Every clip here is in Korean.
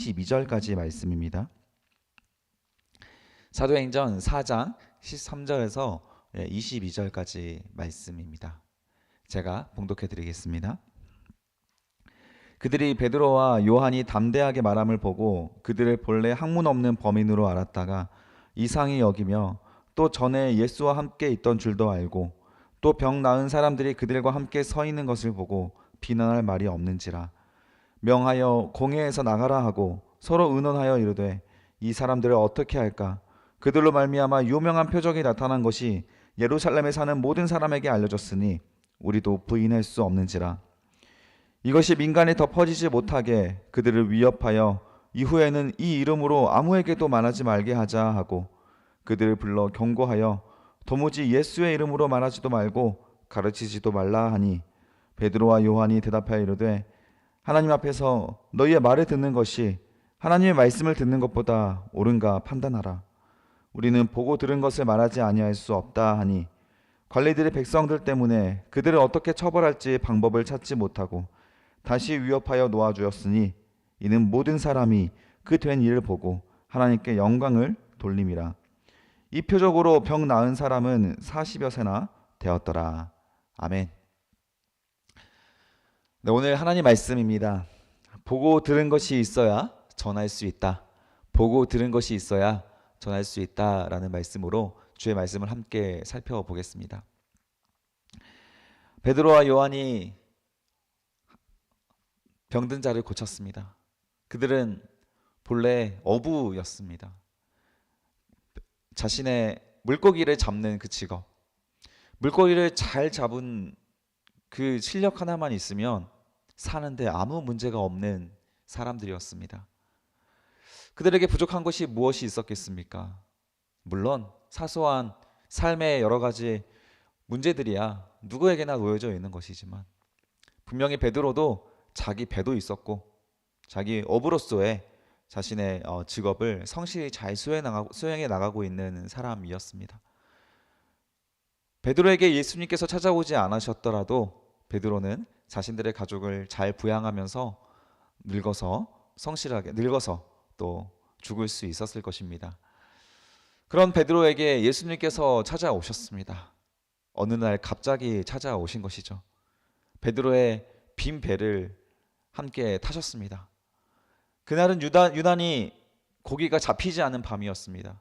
22절까지 말씀입니다. 사도행전 4장 13절에서 22절까지 말씀입니다. 제가 봉독해 드리겠습니다. 그들이 베드로와 요한이 담대하게 말함을 보고 그들을 본래 학문 없는 범인으로 알았다가 이상히 여기며 또 전에 예수와 함께 있던 줄도 알고 또 병 나은 사람들이 그들과 함께 서 있는 것을 보고 비난할 말이 없는지라 명하여 공회에서 나가라 하고 서로 의논하여 이르되 이 사람들을 어떻게 할까? 그들로 말미암아 유명한 표적이 나타난 것이 예루살렘에 사는 모든 사람에게 알려졌으니 우리도 부인할 수 없는지라. 이것이 민간에 더 퍼지지 못하게 그들을 위협하여 이후에는 이 이름으로 아무에게도 말하지 말게 하자 하고 그들을 불러 경고하여 도무지 예수의 이름으로 말하지도 말고 가르치지도 말라 하니 베드로와 요한이 대답하여 이르되 하나님 앞에서 너희의 말을 듣는 것이 하나님의 말씀을 듣는 것보다 옳은가 판단하라. 우리는 보고 들은 것을 말하지 아니할 수 없다 하니 관리들이 백성들 때문에 그들을 어떻게 처벌할지 방법을 찾지 못하고 다시 위협하여 놓아주었으니 이는 모든 사람이 그 된 일을 보고 하나님께 영광을 돌림이라. 이 표적으로 병 나은 사람은 40여 세나 되었더라. 아멘. 네, 오늘 하나님 말씀입니다. 보고 들은 것이 있어야 전할 수 있다. 보고 들은 것이 있어야 전할 수 있다라는 말씀으로 주의 말씀을 함께 살펴보겠습니다. 베드로와 요한이 병든 자를 고쳤습니다. 그들은 본래 어부였습니다. 자신의 물고기를 잡는 그 직업, 물고기를 잘 잡은 그 실력 하나만 있으면 사는데 아무 문제가 없는 사람들이었습니다. 그들에게 부족한 것이 무엇이 있었겠습니까? 물론 사소한 삶의 여러 가지 문제들이야 누구에게나 놓여져 있는 것이지만 분명히 베드로도 자기 배도 있었고 자기 어부로서의 자신의 직업을 성실히 잘 수행해 나가고 있는 사람이었습니다. 베드로에게 예수님께서 찾아오지 않으셨더라도 베드로는 자신들의 가족을 잘 부양하면서 늙어서 또 죽을 수 있었을 것입니다. 그런 베드로에게 예수님께서 찾아오셨습니다. 어느 날 갑자기 찾아오신 것이죠. 베드로의 빈 배를 함께 타셨습니다. 그날은 유난히 고기가 잡히지 않은 밤이었습니다.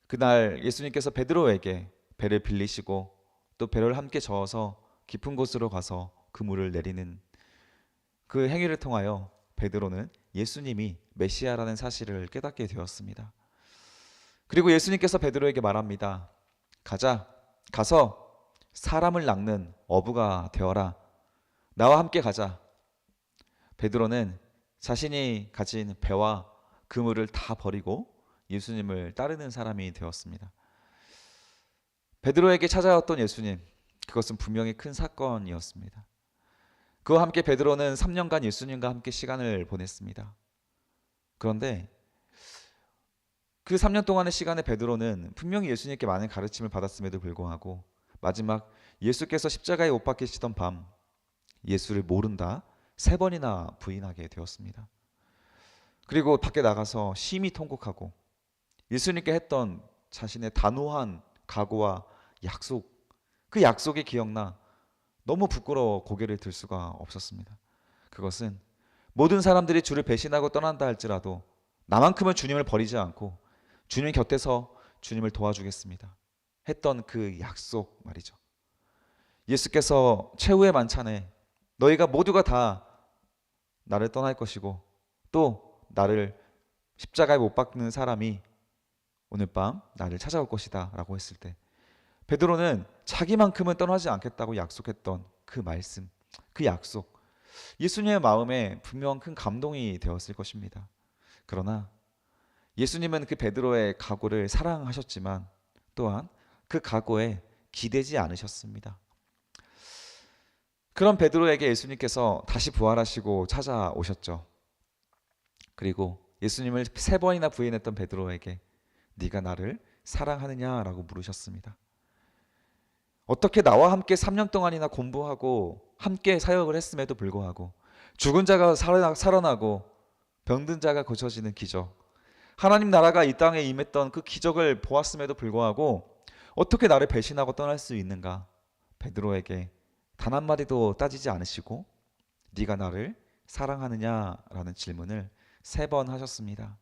그날 예수님께서 베드로에게 배를 빌리시고 또 배를 함께 저어서 깊은 곳으로 가서 그물을 내리는 그 행위를 통하여 베드로는 예수님이 메시아라는 사실을 깨닫게 되었습니다. 그리고 예수님께서 베드로에게 말합니다. 가서 사람을 낚는 어부가 되어라. 나와 함께 가자. 베드로는 자신이 가진 배와 그물을 다 버리고 예수님을 따르는 사람이 되었습니다. 베드로에게 찾아왔던 예수님, 그것은 분명히 큰 사건이었습니다. 그와 함께 베드로는 3년간 예수님과 함께 시간을 보냈습니다. 그런데 그 3년 동안의 시간에 베드로는 분명히 예수님께 많은 가르침을 받았음에도 불구하고 마지막 예수께서 십자가에 못 박히시던 밤 예수를 모른다 3번이나 부인하게 되었습니다. 그리고 밖에 나가서 심히 통곡하고 예수님께 했던 자신의 단호한 각오와 약속, 그 약속이 기억나 너무 부끄러워 고개를 들 수가 없었습니다. 그것은 모든 사람들이 주를 배신하고 떠난다 할지라도 나만큼은 주님을 버리지 않고 주님 곁에서 주님을 도와주겠습니다 했던 그 약속 말이죠. 예수께서 최후의 만찬에 너희가 모두가 다 나를 떠날 것이고 또 나를 십자가에 못 박는 사람이 오늘 밤 나를 찾아올 것이다 라고 했을 때 베드로는 자기만큼은 떠나지 않겠다고 약속했던 그 말씀, 그 약속, 예수님의 마음에 분명 큰 감동이 되었을 것입니다. 그러나 예수님은 그 베드로의 각오를 사랑하셨지만 또한 그 각오에 기대지 않으셨습니다. 그런 베드로에게 예수님께서 다시 부활하시고 찾아오셨죠. 그리고 예수님을 3번이나 부인했던 베드로에게 네가 나를 사랑하느냐라고 물으셨습니다. 어떻게 나와 함께 3년 동안이나 공부하고 함께 사역을 했음에도 불구하고 죽은 자가 살아나고 병든 자가 고쳐지는 기적, 하나님 나라가 이 땅에 임했던 그 기적을 보았음에도 불구하고 어떻게 나를 배신하고 떠날 수 있는가? 베드로에게 단 한마디도 따지지 않으시고 네가 나를 사랑하느냐라는 질문을 3번 하셨습니다.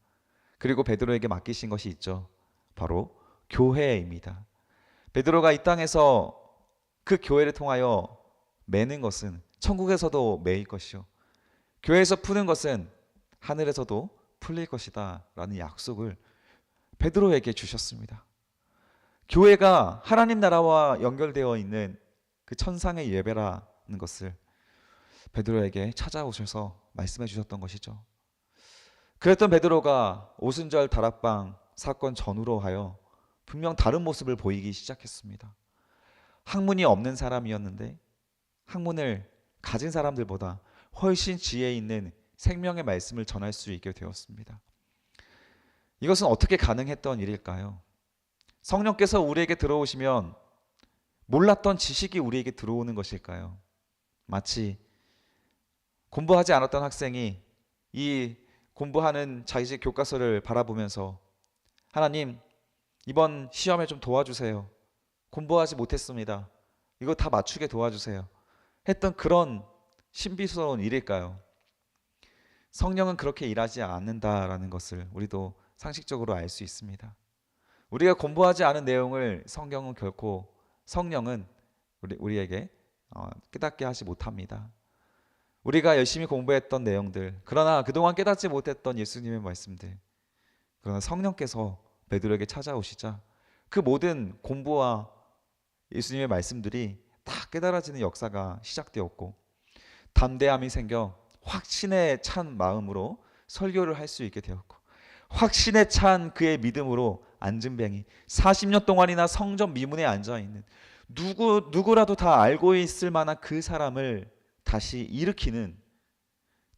그리고 베드로에게 맡기신 것이 있죠. 바로 교회입니다. 베드로가 이 땅에서 그 교회를 통하여 매는 것은 천국에서도 매일 것이요, 교회에서 푸는 것은 하늘에서도 풀릴 것이다 라는 약속을 베드로에게 주셨습니다. 교회가 하나님 나라와 연결되어 있는 그 천상의 예배라는 것을 베드로에게 찾아오셔서 말씀해 주셨던 것이죠. 그랬던 베드로가 오순절 다락방 사건 전후로 하여 분명 다른 모습을 보이기 시작했습니다. 학문이 없는 사람이었는데 학문을 가진 사람들보다 훨씬 지혜 있는 생명의 말씀을 전할 수 있게 되었습니다. 이것은 어떻게 가능했던 일일까요? 성령께서 우리에게 들어오시면 몰랐던 지식이 우리에게 들어오는 것일까요? 마치 공부하지 않았던 학생이 이 공부하는 자기 교과서를 바라보면서 하나님, 이번 시험에 좀 도와주세요. 공부하지 못했습니다. 이거 다 맞추게 도와주세요. 했던 그런 신비스러운 일일까요? 성령은 그렇게 일하지 않는다라는 것을 우리도 상식적으로 알 수 있습니다. 우리가 공부하지 않은 내용을 성령은 우리에게 깨닫게 하지 못합니다. 우리가 열심히 공부했던 내용들, 그러나 그동안 깨닫지 못했던 예수님의 말씀들, 그러나 성령께서 베드로에게 찾아오시자 그 모든 공부와 예수님의 말씀들이 다 깨달아지는 역사가 시작되었고, 담대함이 생겨 확신에 찬 마음으로 설교를 할 수 있게 되었고, 확신에 찬 그의 믿음으로 안진뱅이 40년 동안이나 성전 미문에 앉아있는 누구라도 다 알고 있을 만한 그 사람을 다시 일으키는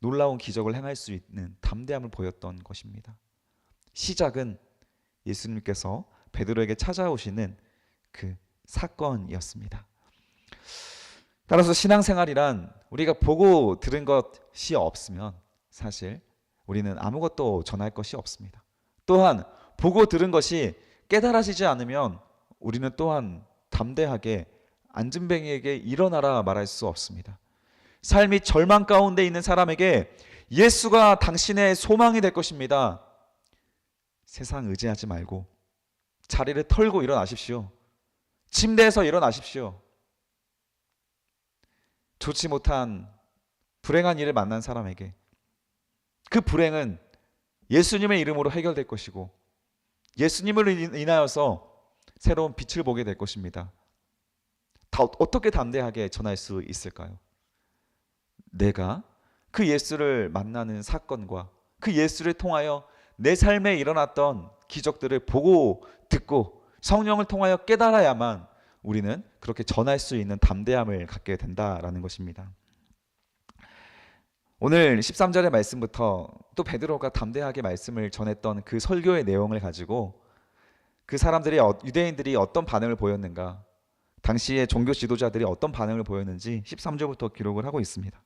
놀라운 기적을 행할 수 있는 담대함을 보였던 것입니다. 시작은 예수님께서 베드로에게 찾아오시는 그 사건이었습니다. 따라서 신앙생활이란 우리가 보고 들은 것이 없으면 사실 우리는 아무것도 전할 것이 없습니다. 또한 보고 들은 것이 깨달아지지 않으면 우리는 또한 담대하게 안진뱅이에게 일어나라 말할 수 없습니다. 삶이 절망 가운데 있는 사람에게 예수가 당신의 소망이 될 것입니다. 세상 의지하지 말고 자리를 털고 일어나십시오. 침대에서 일어나십시오. 좋지 못한 불행한 일을 만난 사람에게 그 불행은 예수님의 이름으로 해결될 것이고 예수님을 인하여서 새로운 빛을 보게 될 것입니다. 다 어떻게 담대하게 전할 수 있을까요? 내가 그 예수를 만나는 사건과 그 예수를 통하여 내 삶에 일어났던 기적들을 보고 듣고 성령을 통하여 깨달아야만 우리는 그렇게 전할 수 있는 담대함을 갖게 된다라는 것입니다. 오늘 13절의 말씀부터 또 베드로가 담대하게 말씀을 전했던 그 설교의 내용을 가지고 그 사람들이 유대인들이 어떤 반응을 보였는가, 당시의 종교 지도자들이 어떤 반응을 보였는지 13절부터 기록을 하고 있습니다.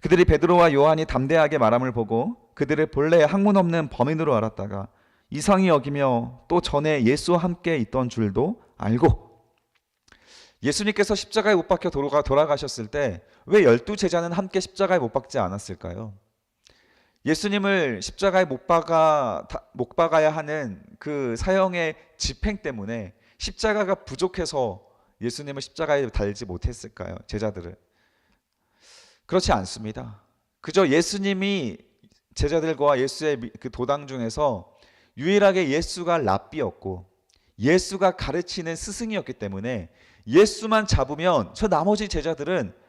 그들이 베드로와 요한이 담대하게 말함을 보고 그들을 본래 학문 없는 범인으로 알았다가 이상히 여기며 또 전에 예수와 함께 있던 줄도 알고, 예수님께서 십자가에 못 박혀 돌아가셨을 때 왜 12제자는 함께 십자가에 못 박지 않았을까요? 예수님을 십자가에 못 박아야 하는 그 사형의 집행 때문에 십자가가 부족해서 예수님을 십자가에 달지 못했을까요? 제자들을. 그렇지 않습니다. 그저 예수님이 제자들과 예수의 그 도당 중에서 유일하게 예수가 랍비였고 예수가 가르치는 스승이었기 때문에 예수만 잡으면 저 나머지 제자들은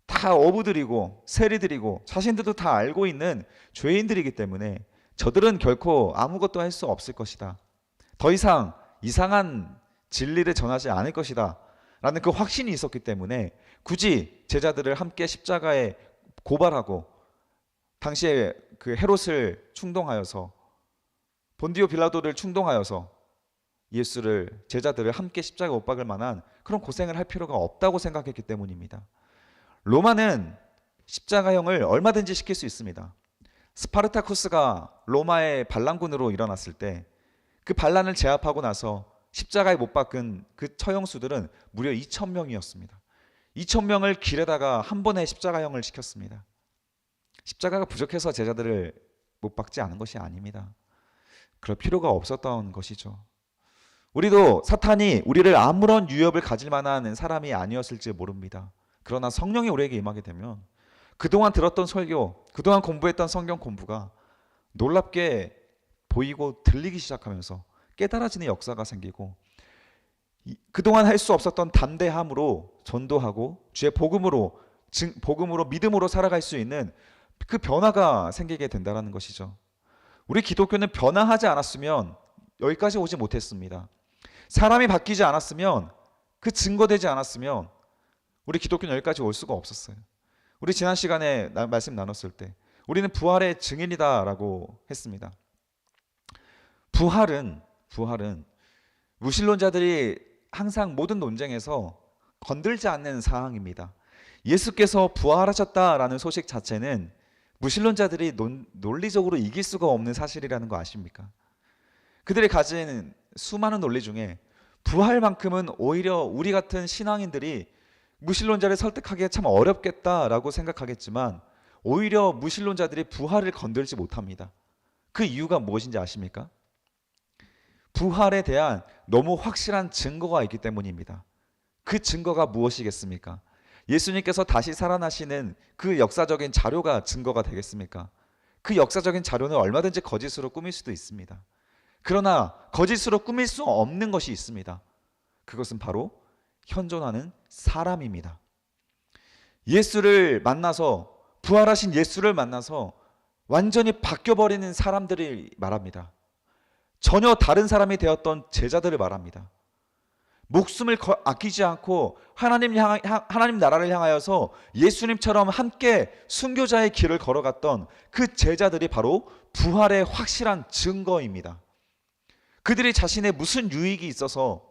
다 어부들이고 세리들이고 자신들도 다 알고 있는 죄인들이기 때문에 저들은 결코 아무것도 할 수 없을 것이다. 더 이상 이상한 진리를 전하지 않을 것이다 라는 그 확신이 있었기 때문에 굳이 제자들을 함께 십자가에 고발하고 당시에 그 헤롯을 충동하여서 본디오 빌라도를 충동하여서 제자들을 함께 십자가에 못 박을 만한 그런 고생을 할 필요가 없다고 생각했기 때문입니다. 로마는 십자가형을 얼마든지 시킬 수 있습니다. 스파르타쿠스가 로마의 반란군으로 일어났을 때 그 반란을 제압하고 나서 십자가에 못 박은 그 처형수들은 무려 2,000명이었습니다. 2,000명을 길에다가 한 번에 십자가형을 시켰습니다. 십자가가 부족해서 제자들을 못 박지 않은 것이 아닙니다. 그럴 필요가 없었던 것이죠. 우리도 사탄이 우리를 아무런 유협을 가질 만한 사람이 아니었을지 모릅니다. 그러나 성령이 우리에게 임하게 되면 그동안 들었던 설교, 그동안 공부했던 성경 공부가 놀랍게 보이고 들리기 시작하면서 깨달아지는 역사가 생기고 그동안 할 수 없었던 담대함으로 전도하고 주의 복음으로 믿음으로 살아갈 수 있는 그 변화가 생기게 된다는 것이죠. 우리 기독교는 변화하지 않았으면 여기까지 오지 못했습니다. 사람이 바뀌지 않았으면, 그 증거되지 않았으면 우리 기독교는 여기까지 올 수가 없었어요. 우리 지난 시간에 말씀 나눴을 때 우리는 부활의 증인이다라고 했습니다. 부활은 무신론자들이 항상 모든 논쟁에서 건들지 않는 사항입니다. 예수께서 부활하셨다라는 소식 자체는 무신론자들이 논리적으로 이길 수가 없는 사실이라는 거 아십니까? 그들이 가진 수많은 논리 중에 부활만큼은 오히려 우리 같은 신앙인들이 무신론자를 설득하기가 참 어렵겠다라고 생각하겠지만 오히려 무신론자들이 부활을 건들지 못합니다. 그 이유가 무엇인지 아십니까? 부활에 대한 너무 확실한 증거가 있기 때문입니다. 그 증거가 무엇이겠습니까? 예수님께서 다시 살아나시는 그 역사적인 자료가 증거가 되겠습니까? 그 역사적인 자료는 얼마든지 거짓으로 꾸밀 수도 있습니다. 그러나 거짓으로 꾸밀 수 없는 것이 있습니다. 그것은 바로 현존하는 사람입니다. 예수를 만나서, 부활하신 예수를 만나서 완전히 바뀌어버리는 사람들이 말합니다. 전혀 다른 사람이 되었던 제자들을 말합니다. 목숨을 아끼지 않고 하나님 나라를 향하여서 예수님처럼 함께 순교자의 길을 걸어갔던 그 제자들이 바로 부활의 확실한 증거입니다. 그들이 자신의 무슨 유익이 있어서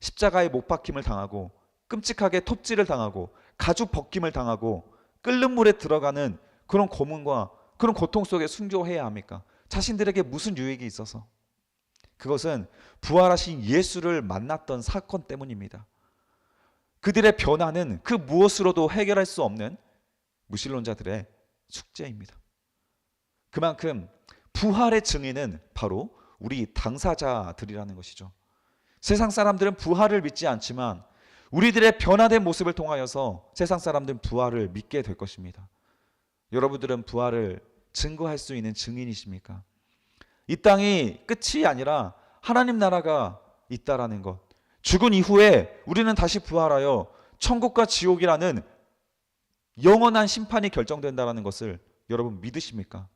십자가에 못 박힘을 당하고 끔찍하게 톱질을 당하고 가죽 벗김을 당하고 끓는 물에 들어가는 그런 고문과 그런 고통 속에 순교해야 합니까? 자신들에게 무슨 유익이 있어서? 그것은 부활하신 예수를 만났던 사건 때문입니다. 그들의 변화는 그 무엇으로도 해결할 수 없는 무신론자들의 숙제입니다. 그만큼 부활의 증인은 바로 우리 당사자들이라는 것이죠. 세상 사람들은 부활을 믿지 않지만 우리들의 변화된 모습을 통하여서 세상 사람들은 부활을 믿게 될 것입니다. 여러분들은 부활을 증거할 수 있는 증인이십니까? 이 땅이 끝이 아니라 하나님 나라가 있다라는 것, 죽은 이후에 우리는 다시 부활하여 천국과 지옥이라는 영원한 심판이 결정된다라는 것을 여러분 믿으십니까?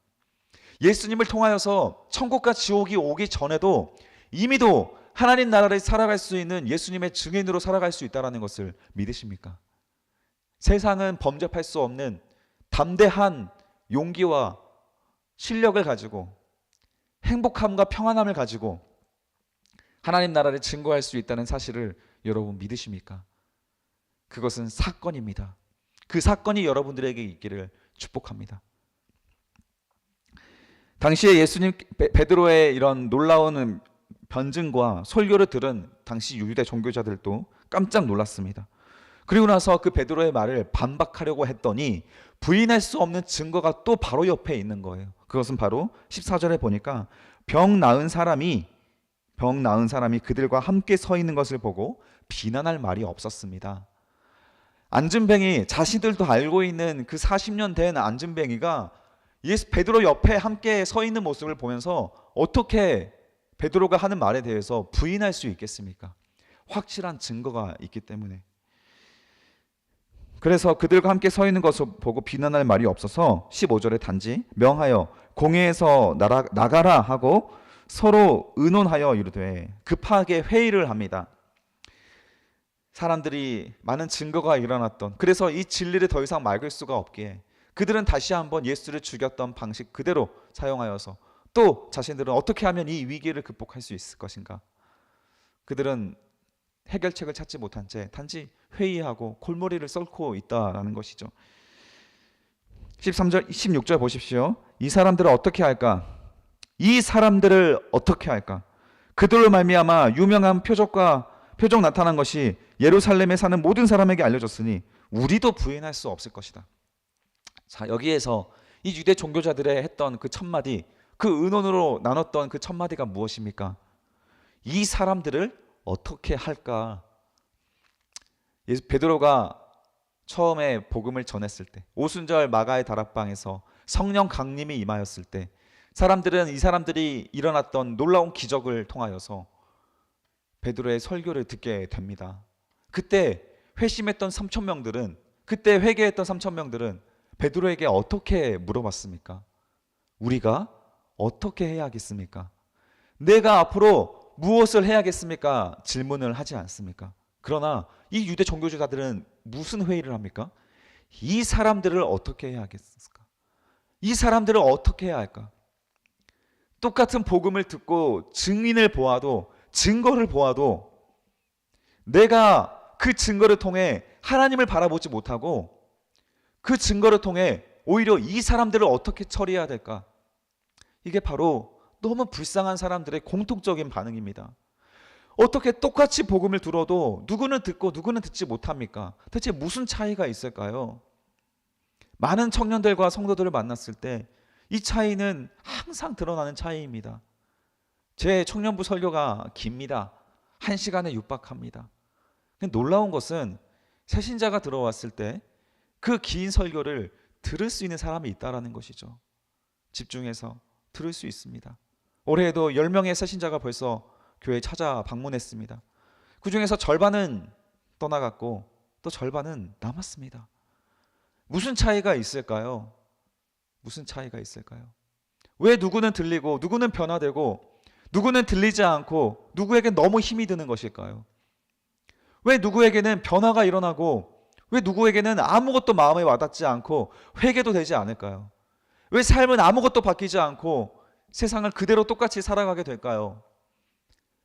예수님을 통하여서 천국과 지옥이 오기 전에도 이미도 하나님 나라를 살아갈 수 있는 예수님의 증인으로 살아갈 수 있다는 것을 믿으십니까? 세상은 범접할 수 없는 담대한 용기와 실력을 가지고 행복함과 평안함을 가지고 하나님 나라를 증거할 수 있다는 사실을 여러분 믿으십니까? 그것은 사건입니다. 그 사건이 여러분들에게 있기를 축복합니다. 당시에 예수님 베드로의 이런 놀라운 변증과 설교를 들은 당시 유대 종교자들도 깜짝 놀랐습니다. 그리고 나서 그 베드로의 말을 반박하려고 했더니 부인할 수 없는 증거가 또 바로 옆에 있는 거예요. 그것은 바로 14절에 보니까 병 나은 사람이 그들과 함께 서 있는 것을 보고 비난할 말이 없었습니다. 안진뱅이, 자신들도 알고 있는 그 40년 된 안진뱅이가 베드로 옆에 함께 서 있는 모습을 보면서 어떻게 베드로가 하는 말에 대해서 부인할 수 있겠습니까? 확실한 증거가 있기 때문에. 그래서 그들과 함께 서 있는 것을 보고 비난할 말이 없어서 15절에 단지 명하여 공회에서 나가라 하고 서로 의논하여 이르되 급하게 회의를 합니다. 사람들이 많은 증거가 일어났던, 그래서 이 진리를 더 이상 막을 수가 없기에 그들은 다시 한번 예수를 죽였던 방식 그대로 사용하여서 또 자신들은 어떻게 하면 이 위기를 극복할 수 있을 것인가. 그들은 해결책을 찾지 못한 채 단지 회의하고 골머리를 썩고 있다라는 것이죠. 13절, 16절 보십시오. 이 사람들을 어떻게 할까? 이 사람들을 어떻게 할까? 그들로 말미암아 유명한 표적 나타난 것이 예루살렘에 사는 모든 사람에게 알려졌으니 우리도 부인할 수 없을 것이다. 자, 여기에서 이 유대 종교자들의 했던 그 첫마디, 그 의논으로 나눴던 그 첫마디가 무엇입니까? 이 사람들을 어떻게 할까? 베드로가 처음에 복음을 전했을 때, 오순절 마가의 다락방에서 성령 강림이 임하였을 때 사람들은 이 사람들이 일어났던 놀라운 기적을 통하여서 베드로의 설교를 듣게 됩니다. 그때 회심했던 3,000명들은, 그때 회개했던 3,000명들은 베드로에게 어떻게 물어봤습니까? 우리가 어떻게 해야겠습니까? 내가 앞으로 무엇을 해야겠습니까? 질문을 하지 않습니까? 그러나 이 유대 종교주자들은 무슨 회의를 합니까? 이 사람들을 어떻게 해야 하겠습니까? 이 사람들을 어떻게 해야 할까? 똑같은 복음을 듣고 증인을 보아도, 증거를 보아도 내가 그 증거를 통해 하나님을 바라보지 못하고 그 증거를 통해 오히려 이 사람들을 어떻게 처리해야 될까? 이게 바로 너무 불쌍한 사람들의 공통적인 반응입니다. 어떻게 똑같이 복음을 들어도 누구는 듣고 누구는 듣지 못합니까? 대체 무슨 차이가 있을까요? 많은 청년들과 성도들을 만났을 때 이 차이는 항상 드러나는 차이입니다. 제 청년부 설교가 깁니다. 1시간에 육박합니다. 놀라운 것은 새신자가 들어왔을 때 그 긴 설교를 들을 수 있는 사람이 있다는 것이죠. 집중해서 들을 수 있습니다. 올해에도 10명의 새신자가 벌써 교회에 찾아 방문했습니다. 그 중에서 절반은 떠나갔고 또 절반은 남았습니다. 무슨 차이가 있을까요? 무슨 차이가 있을까요? 왜 누구는 들리고 누구는 변화되고 누구는 들리지 않고 누구에게 너무 힘이 드는 것일까요? 왜 누구에게는 변화가 일어나고 왜 누구에게는 아무것도 마음에 와닿지 않고 회개도 되지 않을까요? 왜 삶은 아무것도 바뀌지 않고 세상을 그대로 똑같이 살아가게 될까요?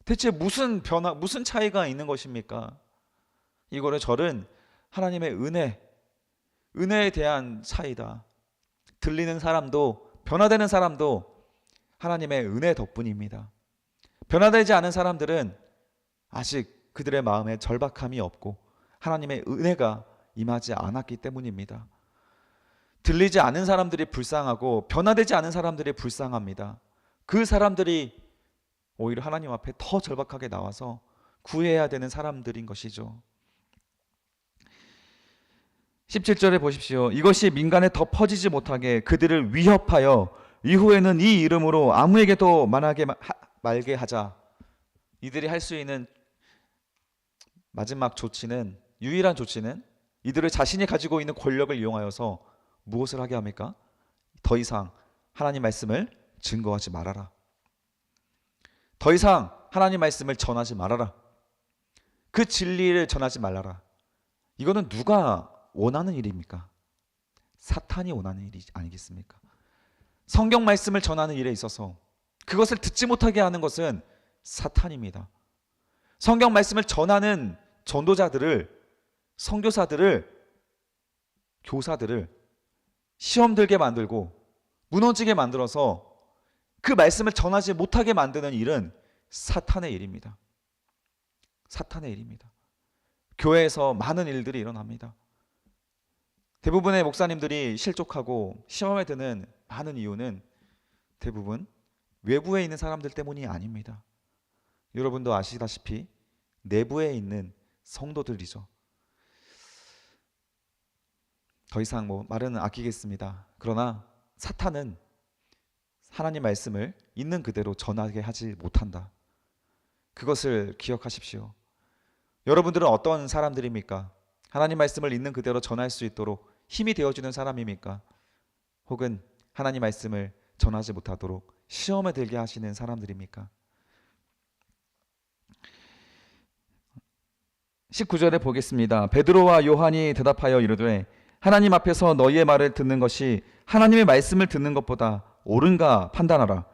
대체 무슨 변화, 무슨 차이가 있는 것입니까? 이거를 저는 하나님의 은혜에 대한 차이다. 들리는 사람도 변화되는 사람도 하나님의 은혜 덕분입니다. 변화되지 않은 사람들은 아직 그들의 마음에 절박함이 없고 하나님의 은혜가 임하지 않았기 때문입니다. 들리지 않은 사람들이 불쌍하고 변화되지 않은 사람들이 불쌍합니다. 그 사람들이 오히려 하나님 앞에 더 절박하게 나와서 구해야 되는 사람들인 것이죠. 17절에 보십시오. 이것이 민간에 더 퍼지지 못하게 그들을 위협하여 이후에는 이 이름으로 아무에게도 말게 하자. 이들이 할 수 있는 마지막 조치는, 유일한 조치는 이들을 자신이 가지고 있는 권력을 이용하여서 무엇을 하게 합니까? 더 이상 하나님 말씀을 증거하지 말아라. 더 이상 하나님 말씀을 전하지 말아라. 그 진리를 전하지 말아라. 이거는 누가 원하는 일입니까? 사탄이 원하는 일이 아니겠습니까? 성경 말씀을 전하는 일에 있어서 그것을 듣지 못하게 하는 것은 사탄입니다. 성경 말씀을 전하는 전도자들을, 선교사들을, 교사들을 시험 들게 만들고 무너지게 만들어서 그 말씀을 전하지 못하게 만드는 일은 사탄의 일입니다. 사탄의 일입니다. 교회에서 많은 일들이 일어납니다. 대부분의 목사님들이 실족하고 시험에 드는 많은 이유는 대부분 외부에 있는 사람들 때문이 아닙니다. 여러분도 아시다시피 내부에 있는 성도들이죠. 더 이상 말은 아끼겠습니다. 그러나 사탄은 하나님 말씀을 있는 그대로 전하게 하지 못한다. 그것을 기억하십시오. 여러분들은 어떤 사람들입니까? 하나님 말씀을 있는 그대로 전할 수 있도록 힘이 되어주는 사람입니까? 혹은 하나님 말씀을 전하지 못하도록 시험에 들게 하시는 사람들입니까? 19절에 보겠습니다. 베드로와 요한이 대답하여 이르되 하나님 앞에서 너희의 말을 듣는 것이 하나님의 말씀을 듣는 것보다 옳은가 판단하라.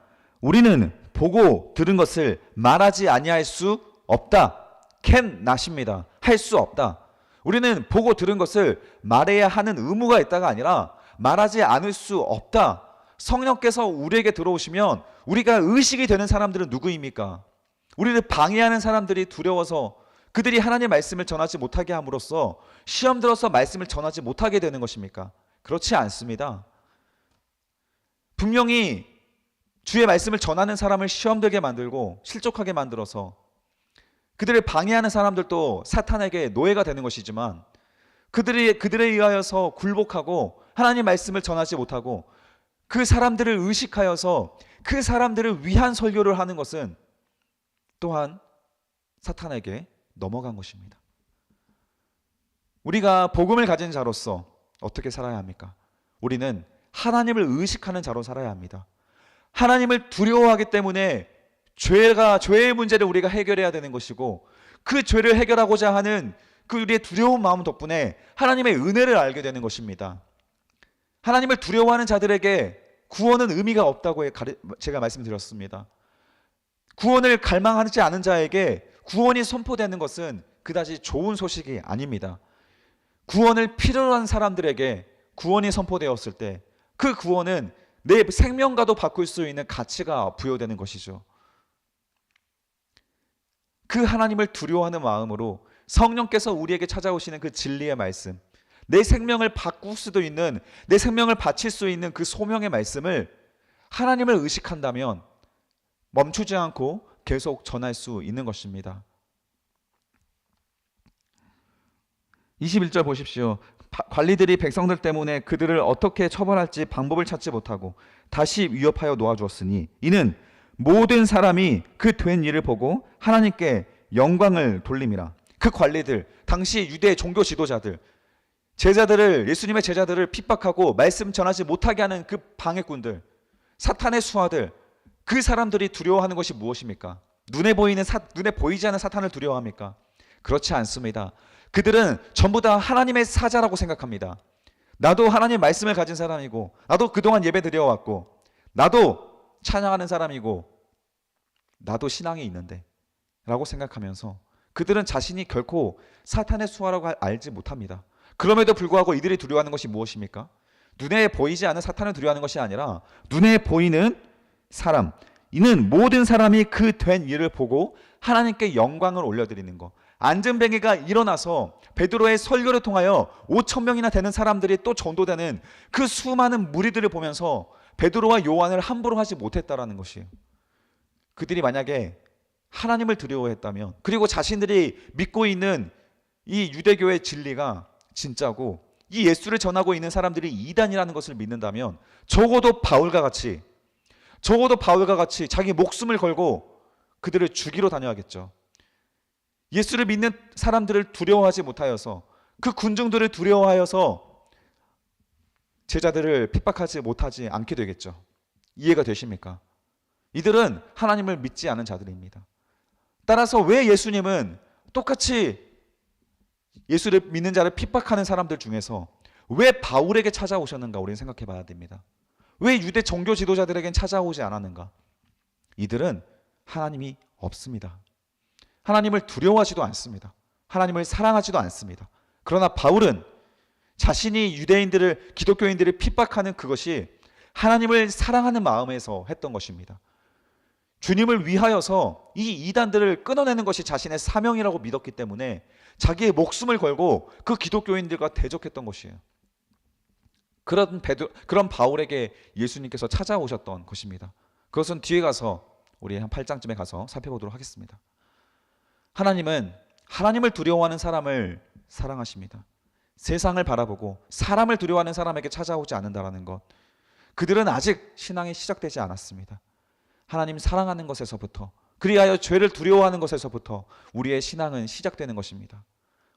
우리는 보고 들은 것을 말하지 아니할 수 없다. 캔 낫입니다. 할 수 없다. 우리는 보고 들은 것을 말해야 하는 의무가 있다가 아니라 말하지 않을 수 없다. 성령께서 우리에게 들어오시면 우리가 의식이 되는 사람들은 누구입니까? 우리를 방해하는 사람들이 두려워서 그들이 하나님의 말씀을 전하지 못하게 함으로써 시험 들어서 말씀을 전하지 못하게 되는 것입니까? 그렇지 않습니다. 분명히 주의 말씀을 전하는 사람을 시험 들게 만들고 실족하게 만들어서 그들을 방해하는 사람들도 사탄에게 노예가 되는 것이지만 그들에 의하여서 굴복하고 하나님 말씀을 전하지 못하고 그 사람들을 의식하여서 그 사람들을 위한 설교를 하는 것은 또한 사탄에게 넘어간 것입니다. 우리가 복음을 가진 자로서 어떻게 살아야 합니까? 우리는 하나님을 의식하는 자로 살아야 합니다. 하나님을 두려워하기 때문에 죄의 문제를 우리가 해결해야 되는 것이고 그 죄를 해결하고자 하는 그 우리의 두려운 마음 덕분에 하나님의 은혜를 알게 되는 것입니다. 하나님을 두려워하는 자들에게 구원은 의미가 없다고 제가 말씀드렸습니다. 구원을 갈망하지 않은 자에게 구원이 선포되는 것은 그다지 좋은 소식이 아닙니다. 구원을 필요로 한 사람들에게 구원이 선포되었을 때 그 구원은 내 생명과도 바꿀 수 있는 가치가 부여되는 것이죠. 그 하나님을 두려워하는 마음으로 성령께서 우리에게 찾아오시는 그 진리의 말씀, 내 생명을 바꿀 수도 있는, 내 생명을 바칠 수 있는 그 소명의 말씀을 하나님을 의식한다면 멈추지 않고 계속 전할 수 있는 것입니다. 21절 보십시오. 관리들이 백성들 때문에 그들을 어떻게 처벌할지 방법을 찾지 못하고 다시 위협하여 놓아주었으니 이는 모든 사람이 그 된 일을 보고 하나님께 영광을 돌림이라. 그 관리들, 당시 유대 종교 지도자들, 예수님의 제자들을 핍박하고 말씀 전하지 못하게 하는 그 방해꾼들, 사탄의 수하들, 그 사람들이 두려워하는 것이 무엇입니까? 눈에 보이지 않는 사탄을 두려워합니까? 그렇지 않습니다. 그들은 전부 다 하나님의 사자라고 생각합니다. 나도 하나님 말씀을 가진 사람이고, 나도 그동안 예배 드려왔고, 나도 찬양하는 사람이고, 나도 신앙이 있는데 라고 생각하면서 그들은 자신이 결코 사탄의 수하라고 알지 못합니다. 그럼에도 불구하고 이들이 두려워하는 것이 무엇입니까? 눈에 보이지 않는 사탄을 두려워하는 것이 아니라 눈에 보이는 사람, 이는 모든 사람이 그 된 일을 보고 하나님께 영광을 올려드리는 것. 안전뱅이가 일어나서 베드로의 설교를 통하여 5,000명이나 되는 사람들이 또 전도되는 그 수많은 무리들을 보면서 베드로와 요한을 함부로 하지 못했다라는 것이에요. 그들이 만약에 하나님을 두려워했다면, 그리고 자신들이 믿고 있는 이 유대교의 진리가 진짜고 이 예수를 전하고 있는 사람들이 이단이라는 것을 믿는다면 적어도 바울과 같이 자기 목숨을 걸고 그들을 죽이러 다녀야겠죠. 예수를 믿는 사람들을 두려워하지 못하여서, 그 군중들을 두려워하여서 제자들을 핍박하지 못하지 않게 되겠죠. 이해가 되십니까? 이들은 하나님을 믿지 않은 자들입니다. 따라서 왜 예수님은 똑같이 예수를 믿는 자를 핍박하는 사람들 중에서 왜 바울에게 찾아오셨는가 우리는 생각해 봐야 됩니다. 왜 유대 종교 지도자들에겐 찾아오지 않았는가? 이들은 하나님이 없습니다. 하나님을 두려워하지도 않습니다. 하나님을 사랑하지도 않습니다. 그러나 바울은 자신이 기독교인들을 핍박하는 그것이 하나님을 사랑하는 마음에서 했던 것입니다. 주님을 위하여서 이 이단들을 끊어내는 것이 자신의 사명이라고 믿었기 때문에 자기의 목숨을 걸고 그 기독교인들과 대적했던 것이에요. 그런 바울에게 예수님께서 찾아오셨던 것입니다. 그것은 뒤에 가서 우리 한 8장쯤에 가서 살펴보도록 하겠습니다. 하나님은 하나님을 두려워하는 사람을 사랑하십니다. 세상을 바라보고 사람을 두려워하는 사람에게 찾아오지 않는다라는 것, 그들은 아직 신앙이 시작되지 않았습니다. 하나님 사랑하는 것에서부터, 그리하여 죄를 두려워하는 것에서부터 우리의 신앙은 시작되는 것입니다.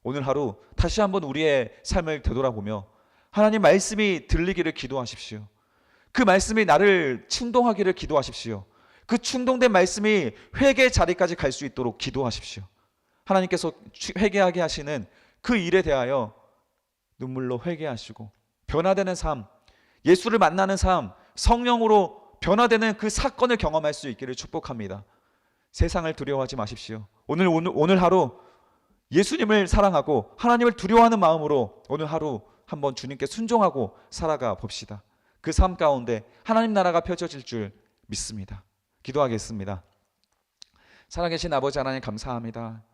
오늘 하루 다시 한번 우리의 삶을 되돌아보며 하나님 말씀이 들리기를 기도하십시오. 그 말씀이 나를 충동하기를 기도하십시오. 그 충동된 말씀이 회개의 자리까지 갈 수 있도록 기도하십시오. 하나님께서 회개하게 하시는 그 일에 대하여 눈물로 회개하시고 변화되는 삶, 예수를 만나는 삶, 성령으로 변화되는 그 사건을 경험할 수 있기를 축복합니다. 세상을 두려워하지 마십시오. 오늘 하루 예수님을 사랑하고 하나님을 두려워하는 마음으로 오늘 하루 한번 주님께 순종하고 살아가 봅시다. 그 삶 가운데 하나님 나라가 펼쳐질 줄 믿습니다. 기도하겠습니다. 살아계신 아버지 하나님 감사합니다.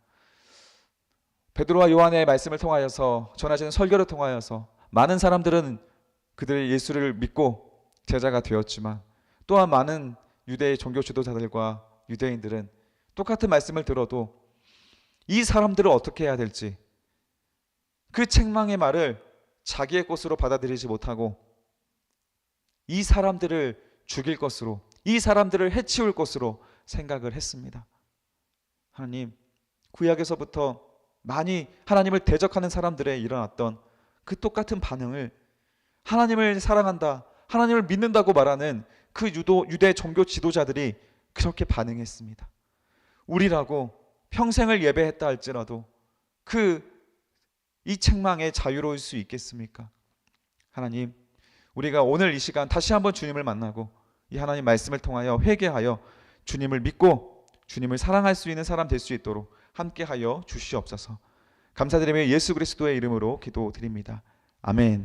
베드로와 요한의 말씀을 통하여서 전하시는 설교를 통하여서 많은 사람들은 그들 예수를 믿고 제자가 되었지만 또한 많은 유대의 종교 지도자들과 유대인들은 똑같은 말씀을 들어도 이 사람들을 어떻게 해야 될지 그 책망의 말을 자기의 것으로 받아들이지 못하고 이 사람들을 죽일 것으로, 이 사람들을 해치울 것으로 생각을 했습니다. 하나님, 구약에서부터 많이 하나님을 대적하는 사람들에 일어났던 그 똑같은 반응을 하나님을 사랑한다, 하나님을 믿는다고 말하는 그 유대 종교 지도자들이 그렇게 반응했습니다. 우리라고 평생을 예배했다 할지라도 이 책망에 자유로울 수 있겠습니까? 하나님, 우리가 오늘 이 시간 다시 한번 주님을 만나고 이 하나님 말씀을 통하여 회개하여 주님을 믿고 주님을 사랑할 수 있는 사람 될 수 있도록 함께하여 주시옵소서. 감사드리며 예수 그리스도의 이름으로 기도드립니다. 아멘.